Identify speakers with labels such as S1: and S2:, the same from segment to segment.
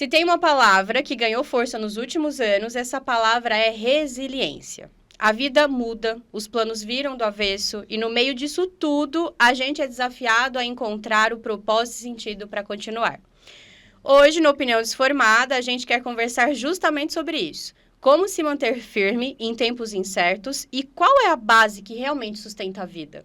S1: Se tem uma palavra que ganhou força nos últimos anos, essa palavra é resiliência. A vida muda, os planos viram do avesso e no meio disso tudo, a gente é desafiado a encontrar o propósito e sentido para continuar. Hoje, no Opinião Desformada, a gente quer conversar justamente sobre isso. Como se manter firme em tempos incertos e qual é a base que realmente sustenta a vida.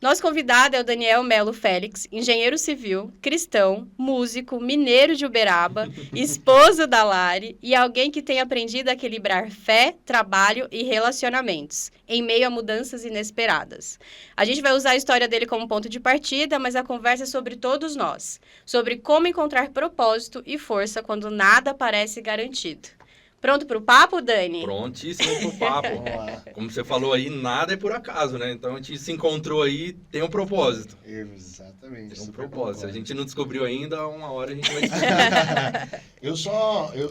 S1: Nosso convidado é o Daniel Melo Félix, engenheiro civil, cristão, músico, mineiro de Uberaba, esposo da Lari e alguém que tem aprendido a equilibrar fé, trabalho e relacionamentos, em meio a mudanças inesperadas. A gente vai usar a história dele como ponto de partida, mas a conversa é sobre todos nós, sobre como encontrar propósito e força quando nada parece garantido. Pronto pro papo, Dani?
S2: Prontíssimo pro papo. Como você falou aí, nada é por acaso, né? Então a gente se encontrou aí, tem um propósito.
S3: Exatamente.
S2: Tem um propósito. A gente não descobriu ainda, uma hora a gente vai
S3: descobrir.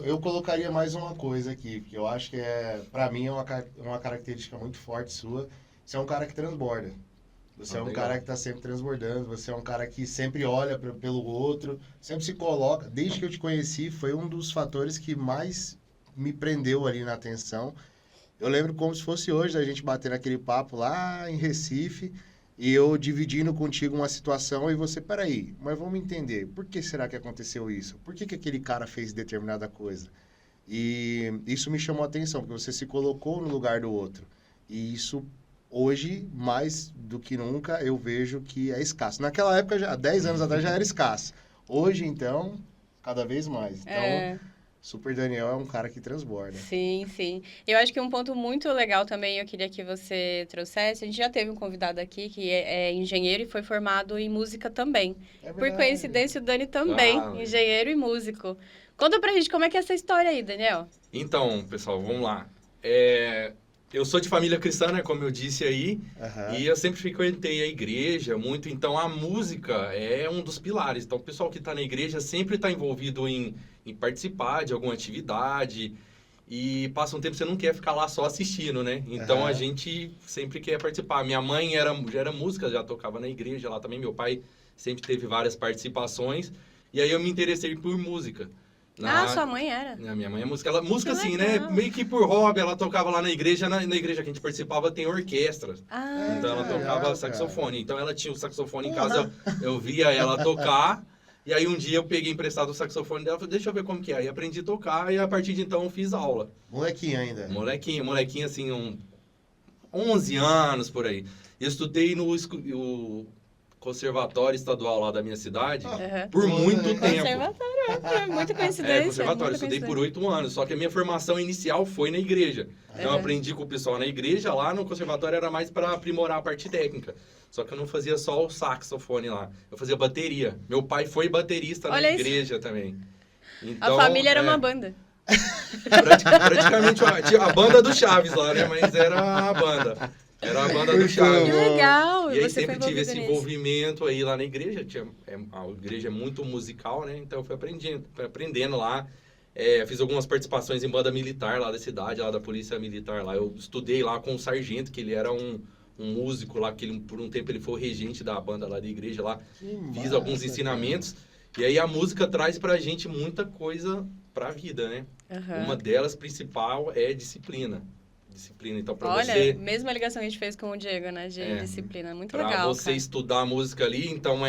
S3: Eu colocaria mais uma coisa aqui, que eu acho que pra mim é uma característica muito forte sua. Você é um cara que transborda. Você é um cara que está sempre transbordando, você é um cara que sempre olha pelo outro, sempre se coloca. Desde que eu te conheci, foi um dos fatores que mais me prendeu ali na atenção. Eu lembro como se fosse hoje, a gente bater naquele papo lá em Recife, e eu dividindo contigo uma situação, e você, peraí, mas vamos entender, por que será que aconteceu isso? Por que aquele cara fez determinada coisa? E isso me chamou a atenção, porque você se colocou no lugar do outro. E isso, hoje, mais do que nunca, eu vejo que é escasso. Naquela época, há 10 anos atrás, já era escasso. Hoje, então, cada vez mais. Então, Super Daniel é um cara que transborda.
S1: Sim, sim. Eu acho que um ponto muito legal também, eu queria que você trouxesse, a gente já teve um convidado aqui que é engenheiro e foi formado em música também. Por coincidência, o Dani também, engenheiro e músico. Conta pra gente como é que é essa história aí, Daniel.
S2: Então, pessoal, vamos lá. Eu sou de família cristã, né, como eu disse aí, e eu sempre frequentei a igreja muito, então a música é um dos pilares. Então, o pessoal que está na igreja sempre está envolvido em participar de alguma atividade, e passa um tempo você não quer ficar lá só assistindo, né? Então, a gente sempre quer participar. Minha mãe já era música, já tocava na igreja lá também, meu pai sempre teve várias participações, e aí eu me interessei por música.
S1: Sua mãe era?
S2: Minha mãe é música. Música assim, né? Meio que por hobby, ela tocava lá na igreja. Na igreja que a gente participava tem orquestra. Então ela tocava saxofone. Então ela tinha o saxofone em casa, eu via ela tocar. E aí um dia eu peguei emprestado o saxofone dela, falei, deixa eu ver como que é. Aí aprendi a tocar e a partir de então eu fiz aula.
S3: Molequinho ainda?
S2: Molequinho assim, 11 anos por aí. Eu estudei no Conservatório Estadual lá da minha cidade por muito tempo.
S1: Conservatório, muita coincidência.
S2: Conservatório, estudei por 8 anos, só que a minha formação inicial foi na igreja. Então eu aprendi com o pessoal na igreja, lá no conservatório era mais para aprimorar a parte técnica. Só que eu não fazia só o saxofone lá, eu fazia bateria. Meu pai foi baterista na igreja também. Então,
S1: a família era uma banda.
S2: Praticamente a banda do Chaves lá, né? Mas era a banda. Era a banda do Chaves.
S1: Que legal!
S2: E aí sempre tive esse envolvimento aí lá na igreja. A igreja é muito musical, né? Então eu fui aprendendo lá. Fiz algumas participações em banda militar lá da cidade, lá da polícia militar lá. Eu estudei lá com o sargento, que ele era um músico lá, que por um tempo ele foi o regente da banda lá da igreja lá. Fiz alguns ensinamentos. E aí a música traz pra gente muita coisa pra vida, né? Uma delas, principal, é disciplina. Então,
S1: Olha, mesma ligação que a gente fez com o Diego, né? De disciplina. Muito legal,
S2: pra você estudar a música ali, então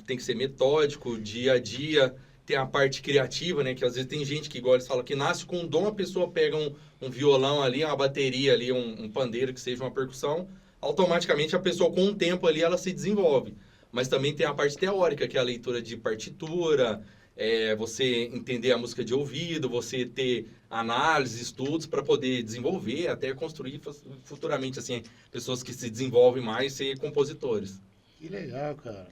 S2: tem que ser metódico, dia a dia. Tem a parte criativa, né? Que às vezes tem gente que, igual eles falam, que nasce com um dom, a pessoa pega um violão ali, uma bateria ali, um pandeiro, que seja uma percussão. Automaticamente, a pessoa, com o tempo ali, ela se desenvolve. Mas também tem a parte teórica, que é a leitura de partitura, você entender a música de ouvido, você ter análise, estudos para poder desenvolver, até construir futuramente, assim, pessoas que se desenvolvem mais, ser compositores.
S3: Que legal, cara.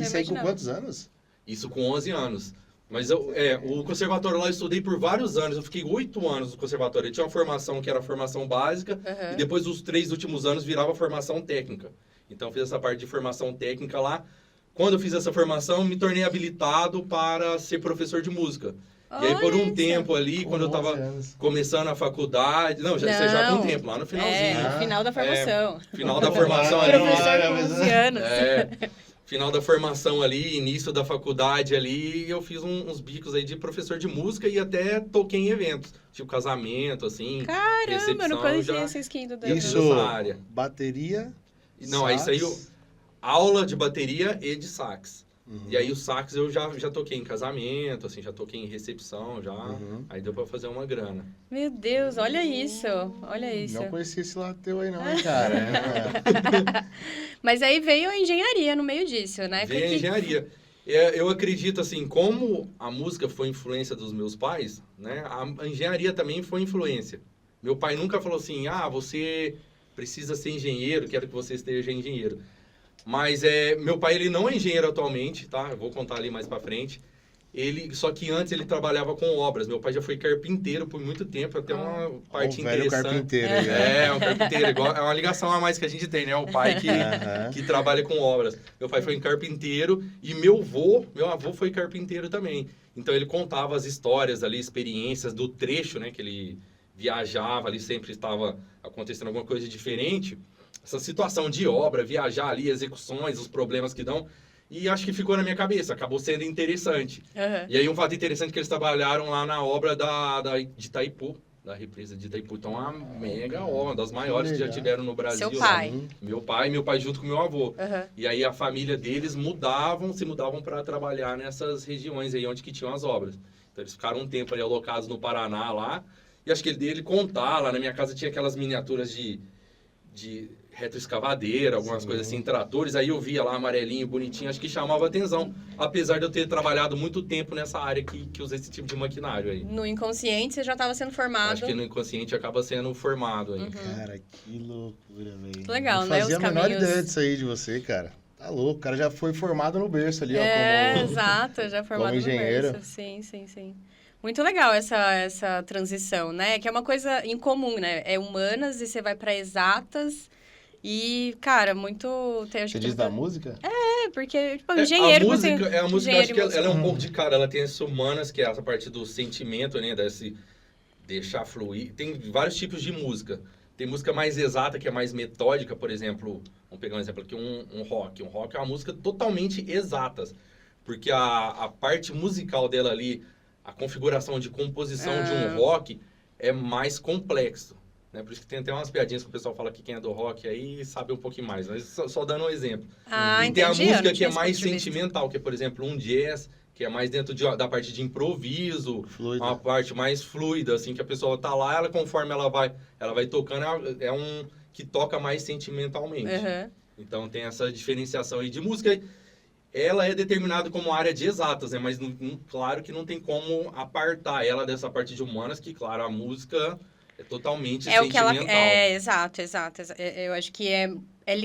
S3: Isso aí com quantos anos?
S2: Isso com 11 anos. Mas o conservatório lá eu estudei por vários anos, eu fiquei 8 anos no conservatório. Eu tinha uma formação que era a formação básica, e depois os 3 últimos anos virava formação técnica. Então eu fiz essa parte de formação técnica lá. Quando eu fiz essa formação, me tornei habilitado para ser professor de música. E aí, por um tempo ali, quando eu estava começando a faculdade... Não, já com um tempo, lá no finalzinho.
S1: No final da formação.
S2: Final da formação ali.
S1: Professor com 11 anos.
S2: final da formação ali, início da faculdade ali, eu fiz uns bicos aí de professor de música e até toquei em eventos, tipo casamento, assim,
S1: Caramba, eu não
S2: recepção,
S1: conhecia
S2: já
S1: essa skin do
S2: fiz
S1: Deus.
S3: Isso,
S2: essa área.
S3: bateria,
S2: Não, aí
S3: sax.
S2: saiu aula de bateria e de sax.
S3: Uhum.
S2: E aí o sax eu já toquei em casamento, assim, já toquei em recepção, já.
S3: Uhum.
S2: Aí deu pra fazer uma grana.
S1: Meu Deus, olha isso. Olha isso.
S3: Não conhecia esse lado teu aí não, hein, cara.
S1: Mas aí veio a engenharia no meio disso, né?
S2: Veio a engenharia. Eu acredito, assim, como a música foi influência dos meus pais, né? A engenharia também foi influência. Meu pai nunca falou assim, você precisa ser engenheiro, quero que você esteja engenheiro. Mas meu pai, ele não é engenheiro atualmente, tá? Eu vou contar ali mais pra frente. Só que antes ele trabalhava com obras. Meu pai já foi carpinteiro por muito tempo, até uma parte
S3: O velho
S2: interessante.
S3: carpinteiro aí, né?
S2: É, um carpinteiro. É uma ligação a mais que a gente tem, né? O pai que trabalha com obras. Meu pai foi carpinteiro e meu avô foi carpinteiro também. Então ele contava as histórias ali, experiências do trecho, né? Que ele viajava ali, sempre estava acontecendo alguma coisa diferente. Essa situação de obra, viajar ali, execuções, os problemas que dão. E acho que ficou na minha cabeça, acabou sendo interessante.
S1: Uhum.
S2: E aí um fato interessante é que eles trabalharam lá na obra de Itaipu, da represa de Itaipu. Então, uma mega obra, uma das maiores que já tiveram no Brasil.
S1: Seu pai.
S2: Lá. Meu pai junto com meu avô.
S1: Uhum.
S2: E aí a família deles se mudavam para trabalhar nessas regiões aí onde que tinham as obras. Então eles ficaram um tempo ali alocados no Paraná lá. E acho que ele contar, lá na minha casa tinha aquelas miniaturas de retroescavadeira, algumas coisas assim, tratores, aí eu via lá amarelinho, bonitinho, acho que chamava atenção, apesar de eu ter trabalhado muito tempo nessa área que usa esse tipo de maquinário aí.
S1: No inconsciente você já estava sendo formado.
S2: Acho que no inconsciente acaba sendo formado aí.
S3: Cara, que loucura, velho.
S1: Legal,
S3: não
S1: né?
S3: fazia
S1: Os
S3: a menor
S1: caminhos.
S3: ideia disso aí de você, cara. Tá louco, o cara já foi formado no berço ali, ó,
S1: Exato, já formado
S3: como engenheiro.
S1: no berço. Sim. Muito legal essa transição, né? Que é uma coisa incomum, né? É humanas e você vai para exatas. E, cara, muito...
S3: Você diz da música?
S1: Porque, tipo, engenheiro...
S2: A música, eu acho que ela é um
S1: música.
S2: pouco de cara, ela tem essas humanas, que é essa parte do sentimento, né, desse deixar fluir. Tem vários tipos de música. Tem música mais exata, que é mais metódica, por exemplo, vamos pegar um exemplo aqui, um rock. Um rock é uma música totalmente exatas, porque a parte musical dela ali, a configuração de composição de um rock é mais complexo. Né? Por isso que tem até umas piadinhas que o pessoal fala que quem é do rock aí sabe um pouquinho mais, mas só dando um exemplo. E tem a música que é mais sentimental, que é, por exemplo, um jazz, que é mais dentro da parte de improviso, uma parte mais fluida, assim, que a pessoa tá lá, conforme ela vai tocando, é um que toca mais sentimentalmente.
S1: Uhum.
S2: Então tem essa diferenciação aí de música. Ela é determinada como área de exatas, né? Mas claro que não tem como apartar ela dessa parte de humanas, que, claro, a música é totalmente sentimental.
S1: O que ela exato. Eu acho que é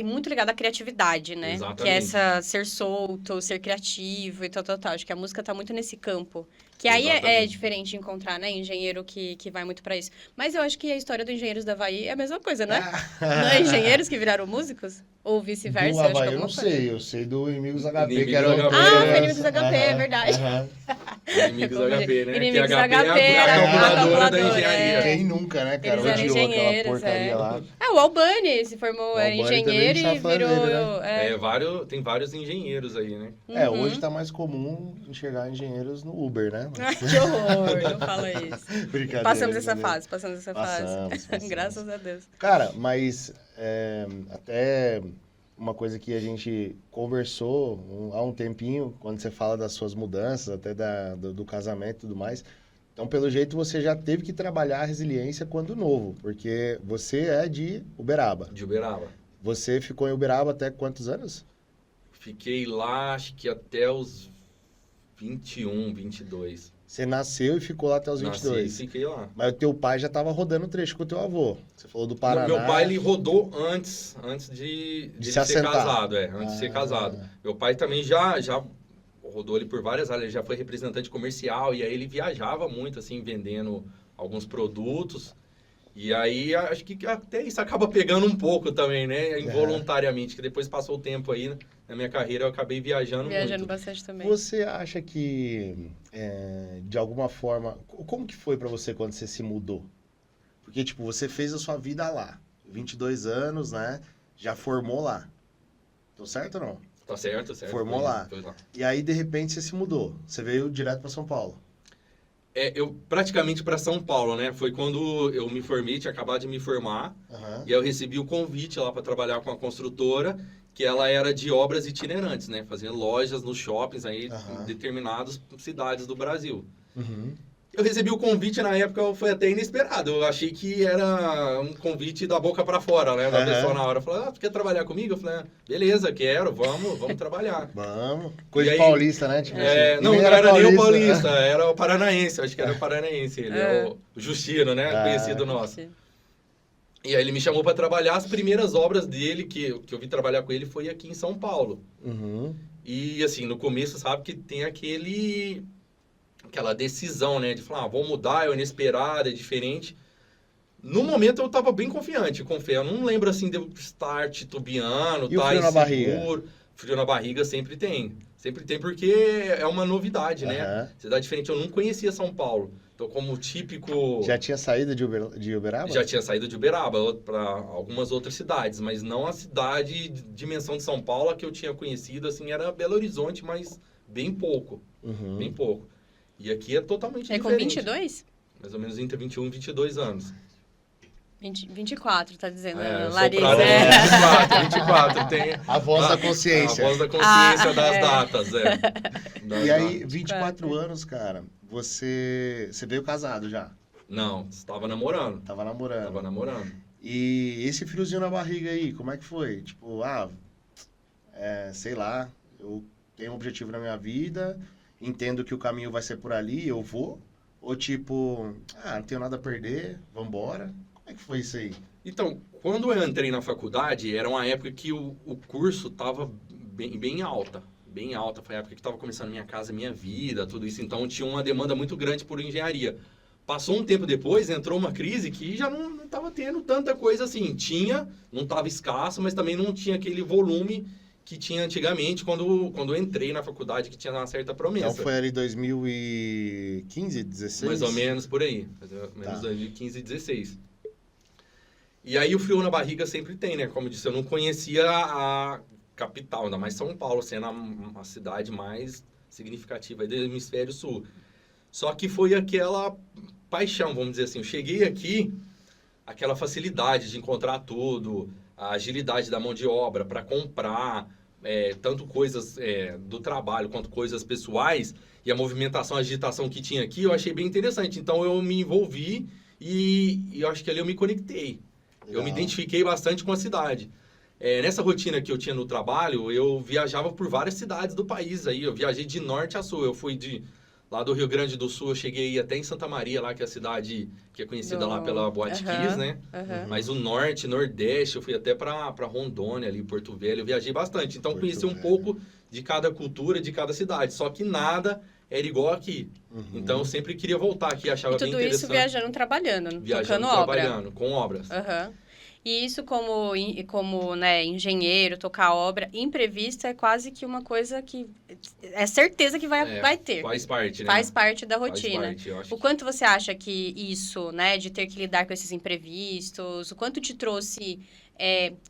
S1: muito ligado à criatividade, né?
S2: Exatamente.
S1: Que é essa ser solto, ser criativo e tal. Acho que a música tá muito nesse campo. Que aí é diferente de encontrar, né? Engenheiro que vai muito pra isso. Mas eu acho que a história do Engenheiros da Havaí é a mesma coisa, né? Não é engenheiros que viraram músicos? Ou vice-versa?
S3: Do Havaí eu não sei, eu sei do Inimigos HP, que era o...
S1: foi Inimigos HP, é verdade.
S2: Inimigos HP, né?
S1: Inimigos
S2: que
S1: HP
S2: é a calculadora da engenharia.
S3: Quem nunca, né, cara?
S1: Eles eram
S3: Odiou aquela
S1: engenheiros,
S3: porcaria lá.
S1: O Albani se formou, era engenheiro e virou...
S2: Tem vários engenheiros aí, né?
S3: Hoje tá mais comum enxergar engenheiros no Uber, né?
S1: Que horror, não fala isso.
S3: Brincadeira.
S1: Passamos essa fase.
S3: Passamos.
S1: Graças a Deus.
S3: Cara, mas até uma coisa que a gente conversou há um tempinho, quando você fala das suas mudanças, até do casamento e tudo mais. Então, pelo jeito, você já teve que trabalhar a resiliência quando novo, porque você é de Uberaba.
S2: De Uberaba.
S3: Você ficou em Uberaba até quantos anos?
S2: Fiquei lá, acho que até os 21, 22.
S3: Você nasceu e ficou lá até os 22.
S2: Nasci e fiquei lá.
S3: Mas o teu pai já estava rodando o trecho com o teu avô. Você falou do Paraná.
S2: Meu pai, ele rodou antes de ser casado. Antes de ser casado. Meu pai também já rodou ali por várias áreas. Ele já foi representante comercial. E aí ele viajava muito, assim, vendendo alguns produtos. E aí, acho que até isso acaba pegando um pouco também, né? Involuntariamente. Que depois passou o tempo aí, na minha carreira, eu acabei viajando muito.
S1: Bastante também.
S3: Você acha que, de alguma forma... Como que foi pra você quando você se mudou? Porque, tipo, você fez a sua vida lá. 22 anos, né? Já formou lá. Tô certo ou não?
S2: Tá certo.
S3: Formou lá. E aí, de repente, você se mudou. Você veio direto para São Paulo.
S2: Eu praticamente para São Paulo, né? Foi quando eu me formei, tinha acabado de me formar.
S3: Aham.
S2: E aí eu recebi o convite lá para trabalhar com a construtora, que ela era de obras itinerantes, né? Fazia lojas nos shoppings aí
S3: Aham.
S2: em determinadas cidades do Brasil.
S3: Uhum.
S2: Eu recebi o convite, na época foi até inesperado. Eu achei que era um convite da boca para fora, né? Da
S3: Aham.
S2: pessoa na hora. Falou, tu quer trabalhar comigo? Eu falei, beleza, quero, vamos trabalhar.
S3: Vamos. Coisa
S2: E aí-
S3: paulista, né? Tipo assim.
S2: Não
S3: Nem
S2: era nem o
S3: paulista.
S2: paulista, era o paranaense. Acho que era o paranaense. Ele é o Justino, né?
S3: Ah.
S2: Conhecido nosso. E aí ele me chamou para trabalhar. As primeiras obras dele, que eu vi trabalhar com ele, foi aqui em São Paulo.
S3: Uhum.
S2: E assim, no começo, sabe que tem aquela decisão, né? De falar, vou mudar, é inesperado, é diferente. No momento eu tava bem confiante, confesso. Eu não lembro assim de eu estar titubeando,
S3: E o frio na barriga?
S2: Frio na barriga sempre tem. Sempre tem porque é uma novidade, né?
S3: Aham.
S2: Cidade diferente. Eu não conhecia São Paulo. Então, como típico...
S3: Já tinha saído de Uberaba?
S2: Já tinha saído de Uberaba para algumas outras cidades, mas não a cidade de dimensão de São Paulo, a que eu tinha conhecido, assim, era Belo Horizonte, mas bem pouco,
S3: Uhum.
S2: bem pouco. E aqui é totalmente
S1: É com
S2: diferente.
S1: 22?
S2: Mais ou menos entre 21 e 22 anos.
S1: 24, tá dizendo,
S2: É,
S1: Larissa.
S2: soprado,
S1: É.
S2: 24, tem...
S3: A voz da consciência.
S2: A voz da consciência
S1: Ah,
S2: das
S1: é.
S2: datas, é. Das
S3: E aí,
S2: datas.
S3: 24 anos, cara, você veio casado já?
S2: Não, estava namorando.
S3: Tava namorando.
S2: Estava namorando.
S3: E esse friozinho na barriga aí, como é que foi? Tipo, sei lá, eu tenho um objetivo na minha vida, entendo que o caminho vai ser por ali, eu vou? Ou tipo, não tenho nada a perder, vambora? Como é que foi isso aí?
S2: Então, quando eu entrei na faculdade, era uma época que o curso estava bem alta. Bem alta. Foi a época que estava começando Minha Casa Minha Vida, tudo isso. Então, tinha uma demanda muito grande por engenharia. Passou um tempo depois, entrou uma crise que já não estava tendo tanta coisa assim. Tinha, não estava escasso, mas também não tinha aquele volume que tinha antigamente quando eu entrei na faculdade, que tinha uma certa promessa.
S3: Então foi ali 2015, 16?
S2: Mais ou menos por aí. Mais ou menos
S3: Tá.
S2: 2015 e 16. E aí o frio na barriga sempre tem, né? Como eu disse, eu não conhecia a capital, ainda mais São Paulo, sendo a cidade mais significativa aí do Hemisfério Sul. Só que foi aquela paixão, vamos dizer assim. Eu cheguei aqui, aquela facilidade de encontrar tudo, a agilidade da mão de obra para comprar, tanto coisas do trabalho quanto coisas pessoais, e a movimentação, a agitação que tinha aqui, eu achei bem interessante. Então eu me envolvi e eu acho que ali eu me conectei. Eu me
S3: Legal.
S2: identifiquei bastante com a cidade. Nessa rotina que eu tinha no trabalho, eu viajava por várias cidades do país. Aí eu viajei de norte a sul. Eu fui lá do Rio Grande do Sul, eu cheguei até em Santa Maria, lá que é a cidade que é conhecida lá pela Boate Kiss, né?
S1: Aham.
S2: Mas o norte, nordeste, eu fui até para Rondônia, ali, Porto Velho. Eu viajei bastante. Então,
S3: Porto
S2: conheci um
S3: Velho.
S2: pouco de cada cultura, de cada cidade. Só que nada era igual aqui.
S3: Uhum.
S2: Então, eu sempre queria voltar aqui. Achava
S1: E
S2: bem
S1: tudo
S2: interessante.
S1: isso viajando, trabalhando,
S2: Viajando,
S1: tocando obra.
S2: trabalhando, com obras.
S1: Aham. E isso como né, engenheiro, tocar obra, imprevisto é quase que uma coisa que é certeza que vai ter.
S2: Faz parte, né?
S1: Faz parte da
S2: Faz
S1: rotina.
S2: parte, eu acho
S1: O quanto você acha que isso, né, de ter que lidar com esses imprevistos, o quanto te trouxe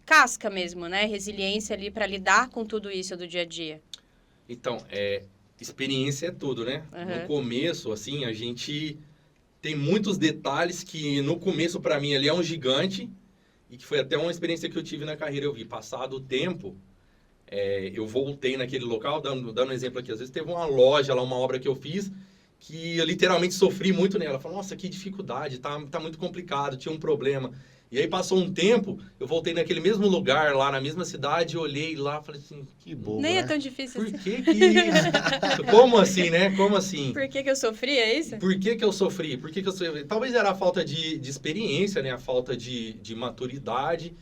S1: casca mesmo, né, resiliência ali para lidar com tudo isso do dia a dia?
S2: Então, experiência é tudo, né?
S1: Aham.
S2: No começo, assim, a gente tem muitos detalhes que no começo, para mim, ali é um gigante e que foi até uma experiência que eu tive na carreira. Eu vi, passado o tempo, eu voltei naquele local, dando um exemplo aqui, às vezes teve uma loja lá, uma obra que eu fiz, que eu literalmente sofri muito nela. Falei, nossa, que dificuldade, tá muito complicado, tinha um problema. E aí passou um tempo, eu voltei naquele mesmo lugar, lá na mesma cidade, olhei lá, falei assim,
S3: Que bobo,
S1: Nem
S3: né?
S1: é tão difícil
S2: por
S1: assim.
S2: que Como assim, né? Como assim?
S1: Por que eu sofri, é isso?
S2: Por que eu sofri? Por que eu sofri? Talvez era a falta de experiência, né? A falta de maturidade.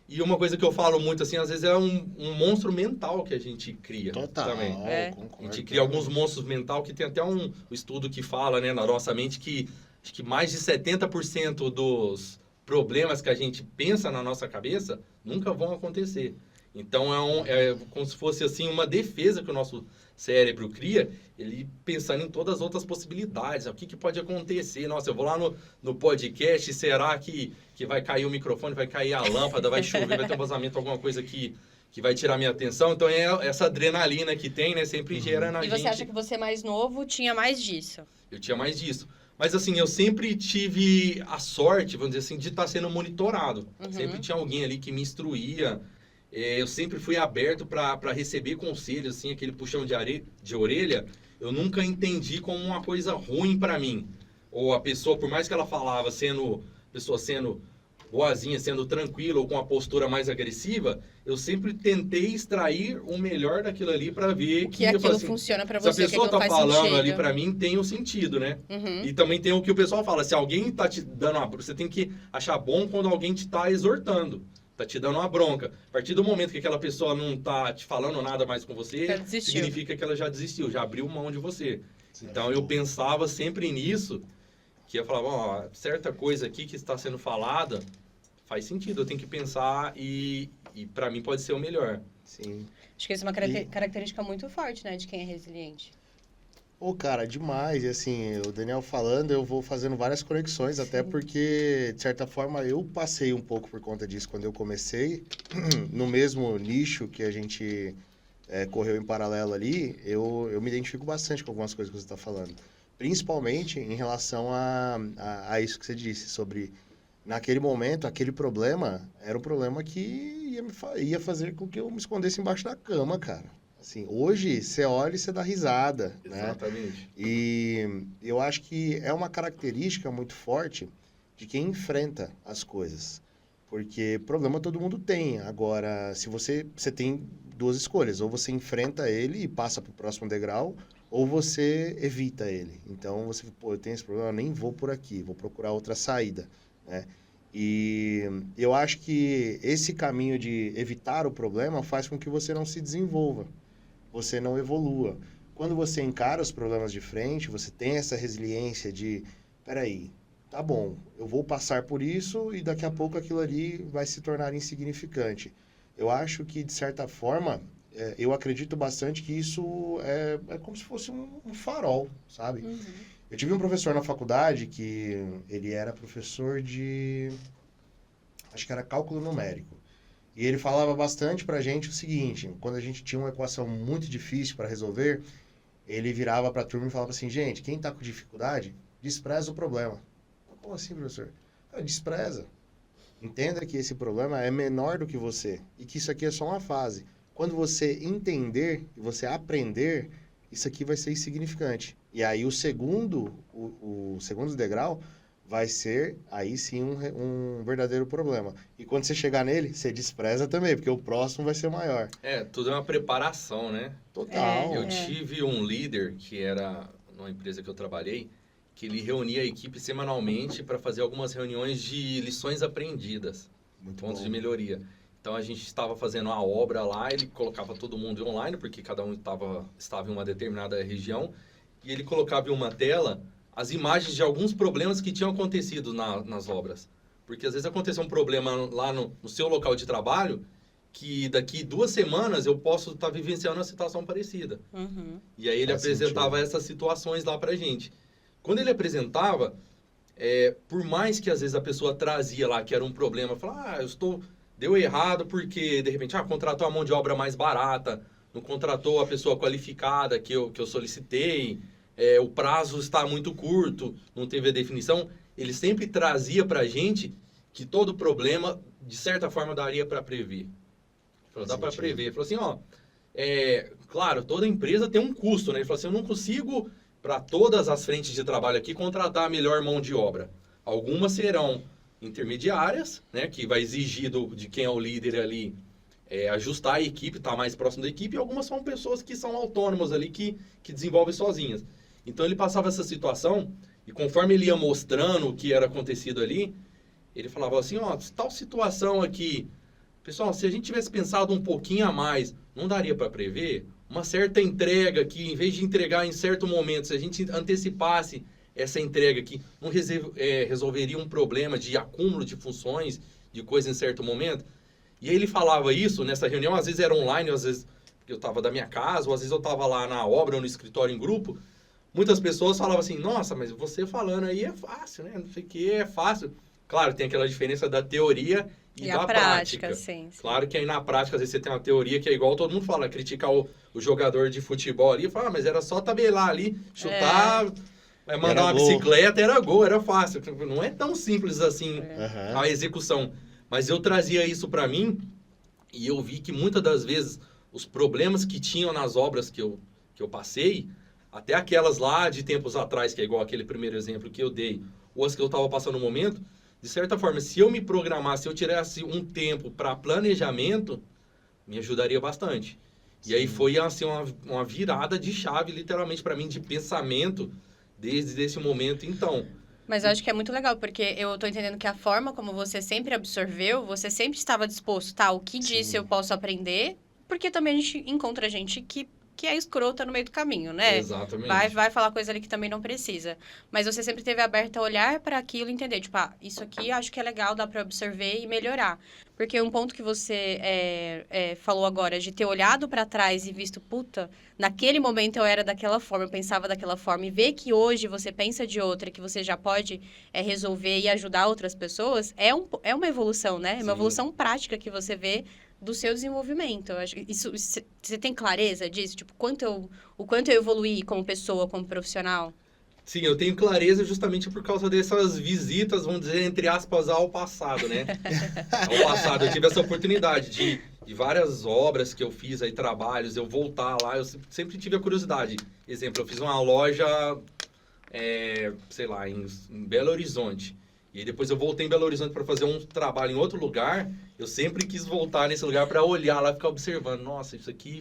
S2: E uma coisa que eu falo muito, assim, às vezes é um monstro mental que a gente cria.
S3: Total,
S2: Também.
S1: É.
S3: concordo.
S2: A gente cria alguns monstros mental que tem até um estudo que fala, né, na nossa mente, que acho que mais de 70% dos problemas que a gente pensa na nossa cabeça nunca vão acontecer. Então, é como se fosse, assim, uma defesa que o nosso cérebro cria, ele pensando em todas as outras possibilidades. O que pode acontecer? Nossa, eu vou lá no podcast, será que vai cair o microfone, vai cair a lâmpada, vai chover, vai ter um vazamento, alguma coisa que que vai tirar minha atenção. Então, essa adrenalina que tem, né? Sempre gera na
S1: E
S2: gente...
S1: você acha que você mais novo tinha mais disso?
S2: Eu tinha mais disso. Mas, assim, eu sempre tive a sorte, vamos dizer assim, de estar sendo monitorado. Sempre tinha alguém ali que me instruía. Eu sempre fui aberto para receber conselhos, assim, aquele puxão de orelha. Eu nunca entendi como uma coisa ruim para mim. Ou a pessoa, por mais que ela falava, pessoa sendo boazinha, sendo tranquila ou com uma postura mais agressiva, eu sempre tentei extrair o melhor daquilo ali para ver
S1: que aquilo
S2: assim,
S1: funciona para
S2: se a
S1: você, que
S2: pessoa
S1: aquilo
S2: tá
S1: faz
S2: falando
S1: sentido.
S2: ali para mim, tem um sentido, né? E também tem o que o pessoal fala, se alguém tá te dando uma... Você tem que achar bom quando alguém te tá exortando, tá te dando uma bronca. A partir do momento que aquela pessoa não tá te falando nada mais com você,
S1: Já desistiu.
S2: significa que ela já desistiu, já abriu mão de você. Então eu pensava sempre nisso, que eu falava, ó, certa coisa aqui que está sendo falada faz sentido, eu tenho que pensar e para mim pode ser o melhor.
S3: Sim.
S1: Acho que isso é uma característica muito forte, né, de quem é resiliente.
S3: Ô, cara, demais. E assim, o Daniel falando, eu vou fazendo várias conexões, até porque, de certa forma, eu passei um pouco por conta disso quando eu comecei. No mesmo nicho que a gente correu em paralelo ali, eu me identifico bastante com algumas coisas que você está falando. Principalmente em relação a isso que você disse, sobre... Naquele momento, aquele problema era um problema que ia fazer com que eu me escondesse embaixo da cama, cara. Assim, hoje, você olha e você dá risada, né?
S2: Exatamente.
S3: E eu acho que é uma característica muito forte de quem enfrenta as coisas. Porque problema todo mundo tem. Agora, se você tem duas escolhas. Ou você enfrenta ele e passa para o próximo degrau, ou você evita ele. Então, você, pô, eu tenho esse problema, eu nem vou por aqui, vou procurar outra saída. Né? E eu acho que esse caminho de evitar o problema faz com que você não se desenvolva, você não evolua. Quando você encara os problemas de frente, você tem essa resiliência de, peraí, tá bom, eu vou passar por isso e daqui a pouco aquilo ali vai se tornar insignificante. Eu acho que, de certa forma, eu acredito bastante que isso é como se fosse um farol, sabe? Eu tive um professor na faculdade que ele era professor de... acho que era cálculo numérico. E ele falava bastante pra gente o seguinte, quando a gente tinha uma equação muito difícil para resolver, ele virava pra turma e falava assim, gente, quem tá com dificuldade, despreza o problema. Como assim, professor? Despreza. Entenda que esse problema é menor do que você e que isso aqui é só uma fase. Quando você entender e você aprender, isso aqui vai ser insignificante. E aí o segundo degrau vai ser, aí sim, um verdadeiro problema. E quando você chegar nele, você despreza também, porque o próximo vai ser maior.
S2: Tudo é uma preparação, né?
S3: Total.
S2: Eu tive um líder que era numa empresa que eu trabalhei, que ele reunia a equipe semanalmente para fazer algumas reuniões de lições aprendidas, pontos de melhoria. Então, a gente estava fazendo uma obra lá, ele colocava todo mundo online, porque cada um estava em uma determinada região, e ele colocava em uma tela as imagens de alguns problemas que tinham acontecido nas obras. Porque, às vezes, aconteceu um problema lá no seu local de trabalho, que daqui 2 semanas eu posso estar vivenciando uma situação parecida. E aí, ele apresentava essas situações lá pra gente. Quando ele apresentava, por mais que, às vezes, a pessoa trazia lá que era um problema, falava, deu errado porque, de repente, contratou a mão de obra mais barata, não contratou a pessoa qualificada que eu solicitei, o prazo está muito curto, não teve a definição. Ele sempre trazia para a gente que todo problema, de certa forma, daria para prever. Falou, dá para prever. Ele falou assim, claro, toda empresa tem um custo, né? Ele falou assim, eu não consigo, para todas as frentes de trabalho aqui, contratar a melhor mão de obra. Algumas serão intermediárias, né, que vai exigir de quem é o líder ali ajustar a equipe, estar mais próximo da equipe, e algumas são pessoas que são autônomas ali, que desenvolvem sozinhas. Então ele passava essa situação, e conforme ele ia mostrando o que era acontecido ali, ele falava assim, tal situação aqui, pessoal, se a gente tivesse pensado um pouquinho a mais, não daria para prever? Uma certa entrega que, em vez de entregar em certo momento, se a gente antecipasse essa entrega aqui, não resolveria um problema de acúmulo de funções, de coisa em certo momento. E aí ele falava isso nessa reunião, às vezes era online, às vezes eu estava da minha casa, ou às vezes eu estava lá na obra ou no escritório em grupo. Muitas pessoas falavam assim, nossa, mas você falando aí é fácil, né? Não sei o que, é fácil. Claro, tem aquela diferença da teoria e
S1: a
S2: da
S1: prática, sim.
S2: Claro que aí na prática, às vezes você tem uma teoria que é igual todo mundo fala, criticar o jogador de futebol ali, fala, mas era só tabelar ali, chutar, mandar uma bicicleta, era gol, era fácil. Não é tão simples assim a execução. Mas eu trazia isso para mim e eu vi que muitas das vezes os problemas que tinham nas obras que eu passei, até aquelas lá de tempos atrás, que é igual aquele primeiro exemplo que eu dei, ou as que eu estava passando no momento, de certa forma, se eu me programasse, se eu tirasse um tempo para planejamento, me ajudaria bastante. Sim. E aí foi assim, uma virada de chave, literalmente, para mim, de pensamento, desde esse momento, então.
S1: Mas eu acho que é muito legal, porque eu tô entendendo que a forma como você sempre absorveu, você sempre estava disposto, tá, o que disso eu posso aprender, porque também a gente encontra gente que é escrota no meio do caminho, né?
S2: Exatamente.
S1: Vai falar coisa ali que também não precisa. Mas você sempre teve aberto a olhar para aquilo e entender, tipo, isso aqui acho que é legal, dá para absorver e melhorar. Porque um ponto que você falou agora, de ter olhado para trás e visto, puta, naquele momento eu era daquela forma, eu pensava daquela forma, e ver que hoje você pensa de outra, que você já pode resolver e ajudar outras pessoas, é uma evolução, né? É uma evolução prática que você vê do seu desenvolvimento. Isso, você tem clareza disso? Tipo, o quanto eu evoluí como pessoa, como profissional?
S2: Sim, eu tenho clareza justamente por causa dessas visitas, vamos dizer, entre aspas, ao passado, né? Ao passado, eu tive essa oportunidade de várias obras que eu fiz aí, trabalhos, eu voltar lá, eu sempre tive a curiosidade. Exemplo, eu fiz uma loja, sei lá, em Belo Horizonte. E aí depois eu voltei em Belo Horizonte para fazer um trabalho em outro lugar. Eu sempre quis voltar nesse lugar para olhar lá e ficar observando. Nossa, isso aqui,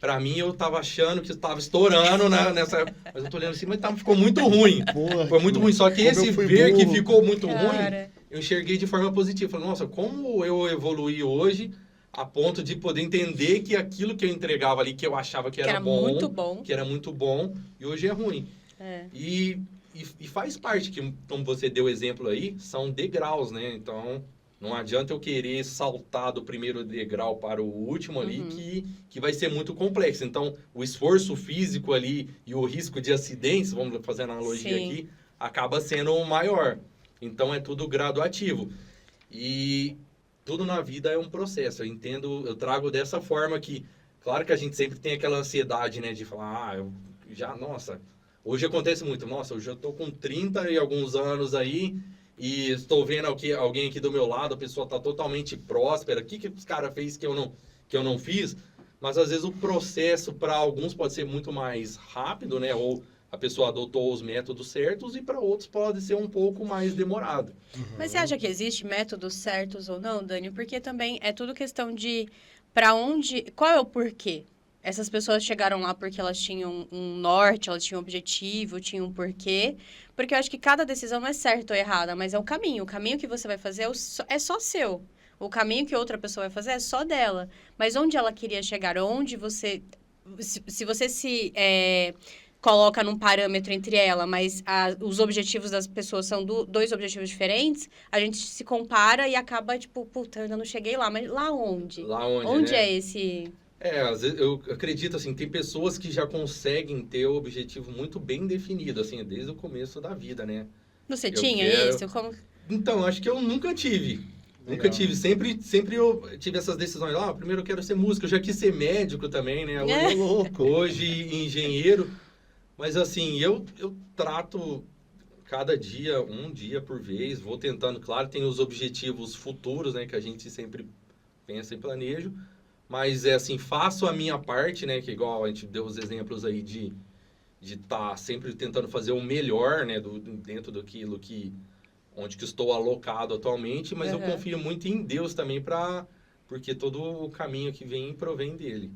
S2: para mim, eu tava achando que estava estourando nessa época. Mas eu tô olhando assim, mas ficou muito ruim.
S3: Porra,
S2: foi muito ruim. Só que esse ver
S3: burro.
S2: que ficou muito ruim, eu enxerguei de forma positiva. Falei, nossa, como eu evoluí hoje a ponto de poder entender que aquilo que eu entregava ali, que eu achava que era bom,
S1: muito bom,
S2: que era muito bom, e hoje é ruim. E faz parte, que como você deu exemplo aí, são degraus, né? Então, não adianta eu querer saltar do primeiro degrau para o último ali, que vai ser muito complexo. Então, o esforço físico ali e o risco de acidentes, vamos fazer a analogia aqui, acaba sendo maior. Então, é tudo graduativo. E tudo na vida é um processo. Eu entendo, eu trago dessa forma que, claro que a gente sempre tem aquela ansiedade, né? De falar, nossa... Hoje acontece muito. Nossa, hoje eu tô com 30 e alguns anos aí e estou vendo alguém aqui do meu lado, a pessoa tá totalmente próspera. O que os caras fez que eu não fiz? Mas às vezes o processo para alguns pode ser muito mais rápido, né? Ou a pessoa adotou os métodos certos e para outros pode ser um pouco mais demorado.
S1: Mas você acha que existe métodos certos ou não, Dani? Porque também é tudo questão de qual é o porquê? Essas pessoas chegaram lá porque elas tinham um norte, elas tinham um objetivo, tinham um porquê. Porque eu acho que cada decisão não é certa ou errada, mas é o caminho. O caminho que você vai fazer é só seu. O caminho que outra pessoa vai fazer é só dela. Mas onde ela queria chegar, onde você... Se você se coloca num parâmetro entre ela, mas os objetivos das pessoas são dois objetivos diferentes, a gente se compara e acaba, tipo, puta, eu ainda não cheguei lá. Mas lá onde?
S2: Lá onde,
S1: onde
S2: né?
S1: é esse...
S2: Às vezes eu acredito, assim, tem pessoas que já conseguem ter o objetivo muito bem definido, assim, desde o começo da vida, né?
S1: Você tinha isso? Como...
S2: Então, acho que eu nunca tive.
S3: Legal.
S2: Nunca tive. Sempre eu tive essas decisões. Primeiro eu quero ser músico. Eu já quis ser médico também, né? Hoje engenheiro. Mas, assim, eu trato cada dia, um dia por vez. Vou tentando, claro, tem os objetivos futuros, né? Que a gente sempre pensa e planeja. Mas, assim, faço a minha parte, né? Que igual a gente deu os exemplos aí de estar sempre tentando fazer o melhor, né? Dentro daquilo onde que estou alocado atualmente. Mas eu confio muito em Deus também porque todo o caminho que vem provém dele.